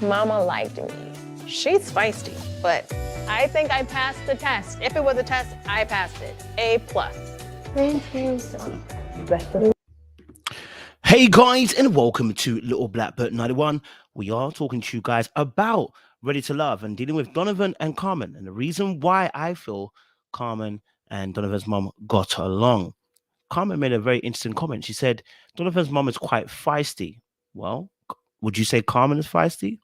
Mama liked me. She's feisty, but I think I passed the test. If it was a test, I passed it. A+. Hey guys, and welcome to Little Blackbird 91. We are talking to you guys about Ready to Love and dealing with Donovan and Carmen. And the reason why I feel Carmen and Donovan's mom got along. Carmen made a very interesting comment. She said, Donovan's mom is quite feisty. Well, would you say Carmen is feisty?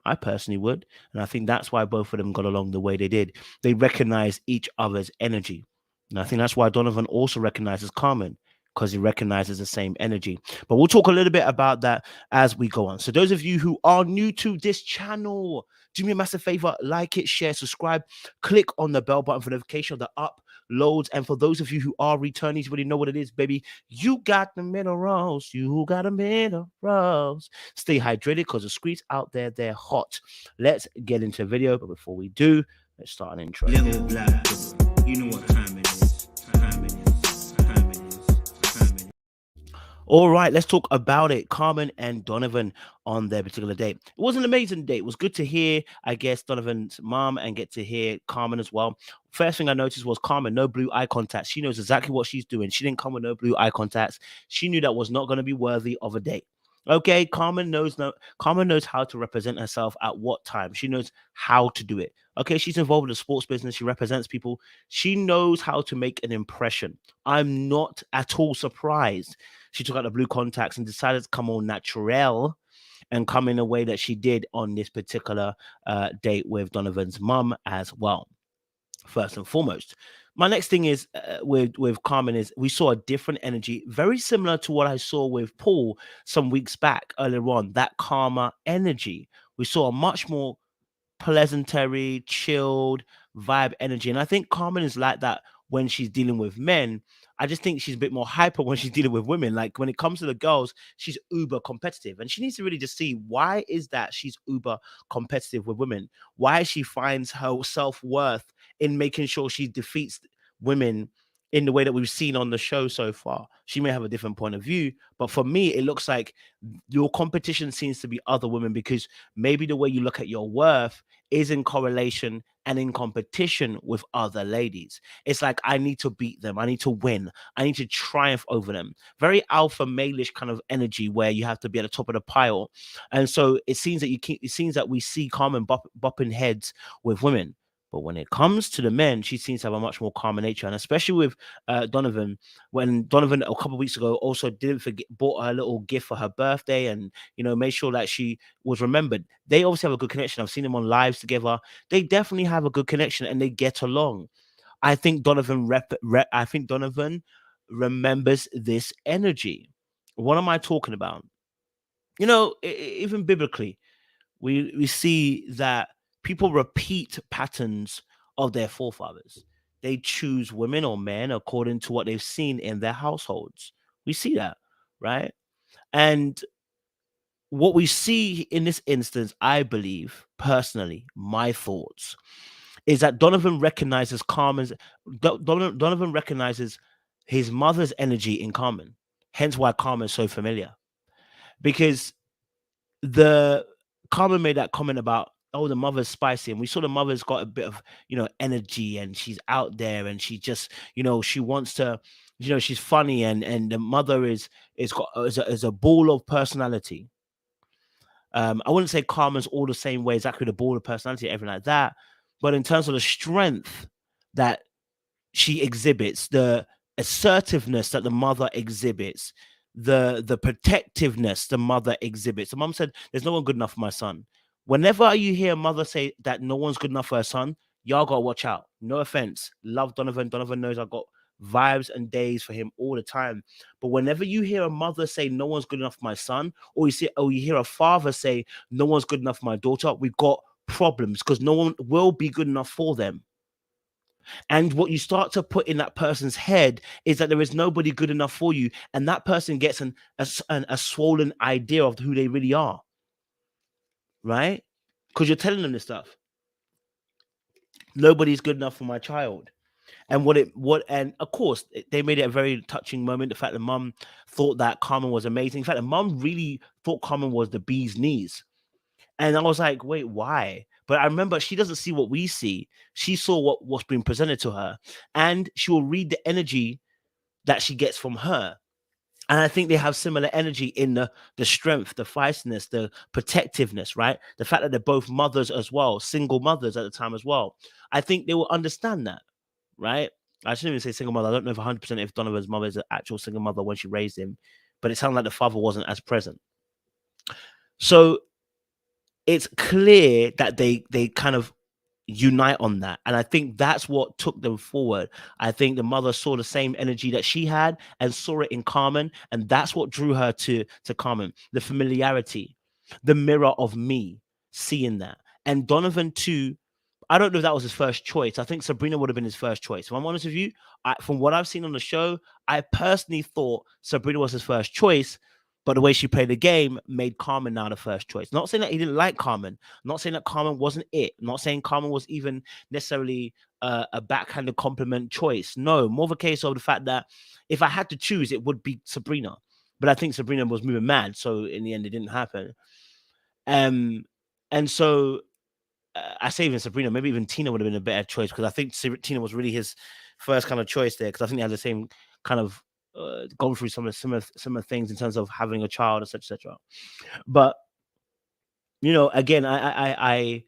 I personally would. And I think that's why both of them got along the way they did. They recognize each other's energy. And I think that's why Donovan also recognizes Carmen, because he recognizes the same energy. But we'll talk a little bit about that as we go on. So those of you who are new to this channel, do me a massive favor, like it, share, subscribe, click on the bell button for notification of the uploads. And for those of you who are returnees, you already know what it is, baby. You got the minerals. You got the minerals. Stay hydrated because the streets out there, they're hot. Let's get into the video. But before we do, let's start an intro. Little black, you know what time it is. Time it is. All right, let's talk about it. Carmen and Donovan on their particular date. It was an amazing date. It was good to hear, I guess, Donovan's mom and get to hear Carmen as well. First thing I noticed was Carmen, no blue eye contact. She knows exactly what she's doing. She didn't come with no blue eye contacts. She knew that was not going to be worthy of a date. Okay, Carmen knows how to represent herself at what time. She knows how to do it. Okay, she's involved in the sports business. She represents people. She knows how to make an impression. I'm not at all surprised she took out the blue contacts and decided to come all natural and come in a way that she did on this particular date with Donovan's mum as well. First and foremost, my next thing is with Carmen is we saw a different energy, very similar to what I saw with Paul some weeks back earlier on. That calmer energy. We saw a much more pleasantary, chilled vibe energy, and I think Carmen is like that when she's dealing with men. I just think she's a bit more hyper when she's dealing with women. Like when it comes to the girls, she's uber competitive, and she needs to really just see why is that she's uber competitive with women. Why she finds her self-worth in making sure she defeats women in the way that we've seen on the show so far. She may have a different point of view, but for me, it looks like your competition seems to be other women, because maybe the way you look at your worth is in correlation and in competition with other ladies. It's like, I need to beat them. I need to win. I need to triumph over them. Very alpha male-ish kind of energy where you have to be at the top of the pile. And so it seems that we see Carmen bopping heads with women. But when it comes to the men, she seems to have a much more calmer nature. And especially with Donovan, when Donovan a couple of weeks ago also didn't forget, bought her a little gift for her birthday and, made sure that she was remembered. They obviously have a good connection. I've seen them on lives together. They definitely have a good connection and they get along. I think Donovan remembers this energy. What am I talking about? Even biblically, we see that people repeat patterns of their forefathers. They choose women or men according to what they've seen in their households. We see that, right? And what we see in this instance, I believe, personally, my thoughts, is that Donovan recognizes Donovan recognizes his mother's energy in Carmen. Hence why Carmen is so familiar. Because Carmen made that comment about, oh, the mother's spicy, and we saw the mother's got a bit of energy, and she's out there, and she just she wants to, she's funny, and the mother is a ball of personality. I wouldn't say Carmen's all the same way, exactly the ball of personality, everything like that, but in terms of the strength that she exhibits, the assertiveness that the mother exhibits, the protectiveness the mother exhibits. The mom said, "There's no one good enough for my son." Whenever you hear a mother say that no one's good enough for her son, y'all gotta watch out. No offense, love Donovan. Donovan knows I've got vibes and days for him all the time. But whenever you hear a mother say no one's good enough for my son, or you hear a father say no one's good enough for my daughter, we've got problems, because no one will be good enough for them. And what you start to put in that person's head is that there is nobody good enough for you. And that person gets a swollen idea of who they really are. Right? Because you're telling them this stuff. Nobody's good enough for my child. And and of course, they made it a very touching moment. The fact that mum thought that Carmen was amazing. In fact, the mum really thought Carmen was the bee's knees. And I was like, wait, why? But I remember she doesn't see what we see. She saw what's being presented to her, and she will read the energy that she gets from her. And I think they have similar energy in the strength, the feistiness, the protectiveness, right? The fact that they're both mothers as well, single mothers at the time as well. I think they will understand that, right? I shouldn't even say single mother. I don't know if 100% if Donovan's mother is an actual single mother when she raised him, but it sounded like the father wasn't as present. So it's clear that they kind of unite on that, and I think that's what took them forward. I think the mother saw the same energy that she had and saw it in Carmen, and that's what drew her to Carmen. The familiarity, the mirror of me, seeing that. And Donovan too, I don't know if that was his first choice. I think Sabrina would have been his first choice. If I'm honest with you, from what I've seen on the show, I personally thought Sabrina was his first choice, but the way she played the game made Carmen now the first choice. Not saying that he didn't like Carmen. Not saying that Carmen wasn't it. Not saying Carmen was even necessarily a backhanded compliment choice. No, more of a case of the fact that if I had to choose, it would be Sabrina. But I think Sabrina was moving mad, so in the end, it didn't happen. And so I say even Sabrina, maybe even Tina would have been a better choice, because I think Tina was really his first kind of choice there, because I think they had the same kind of gone through some of similar things in terms of having a child, etc. But again, I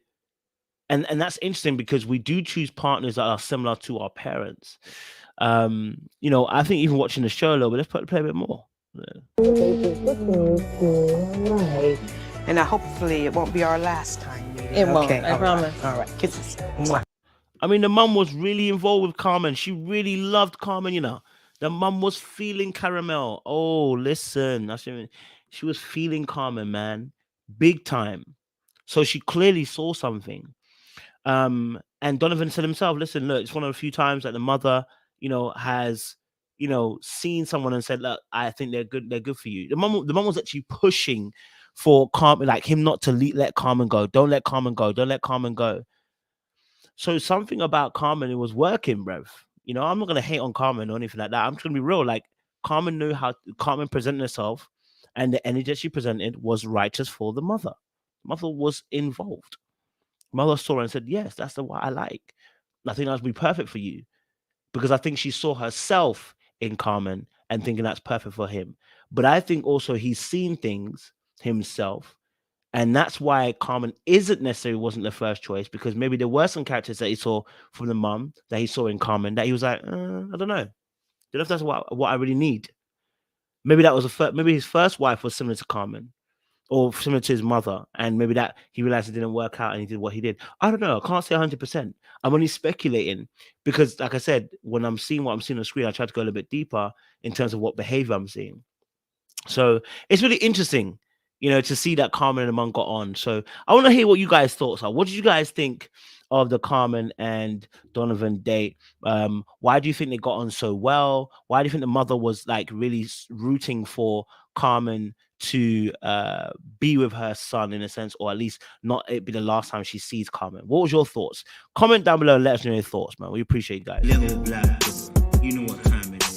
and that's interesting, because we do choose partners that are similar to our parents. I think even watching the show a little bit, let's play a bit more. And hopefully it won't be our last time meeting. It won't, I promise. All right. Kisses. Mwah. I mean, the mum was really involved with Carmen. She really loved Carmen, The mum was feeling Caramel. Oh, listen. She was feeling Carmen, man. Big time. So she clearly saw something. And Donovan said himself, listen, look, it's one of the few times that the mother, has, seen someone and said, look, I think they're good for you. The mum was actually pushing for Carmen, like him not to let Carmen go. Don't let Carmen go. Don't let Carmen go. So something about Carmen, it was working, bruv. I'm not going to hate on Carmen or anything like that. I'm just going to be real. Like, Carmen knew how Carmen presented herself, and the energy that she presented was righteous for the mother. Mother was involved. Mother saw her and said, yes, that's the one I like. I think that would be perfect for you. Because I think she saw herself in Carmen and thinking that's perfect for him. But I think also he's seen things himself. And that's why Carmen wasn't the first choice, because maybe there were some characters that he saw from the mum that he saw in Carmen that he was like, I don't know. I don't know if that's what I really need. Maybe that was maybe his first wife was similar to Carmen, or similar to his mother, and maybe that he realized it didn't work out and he did what he did. I don't know. I can't say 100%. I'm only speculating, because, like I said, when I'm seeing what I'm seeing on the screen, I try to go a little bit deeper in terms of what behavior I'm seeing. So it's really interesting, to see that Carmen and the mum got on. So I want to hear what you guys' thoughts are. What did you guys think of the Carmen and Donovan date? Why do you think they got on so well? Why do you think the mother was like really rooting for Carmen to be with her son, in a sense, or at least not it be the last time she sees Carmen? What was your thoughts? Comment down below and let us know your thoughts, man. We appreciate you guys. Little black, you know what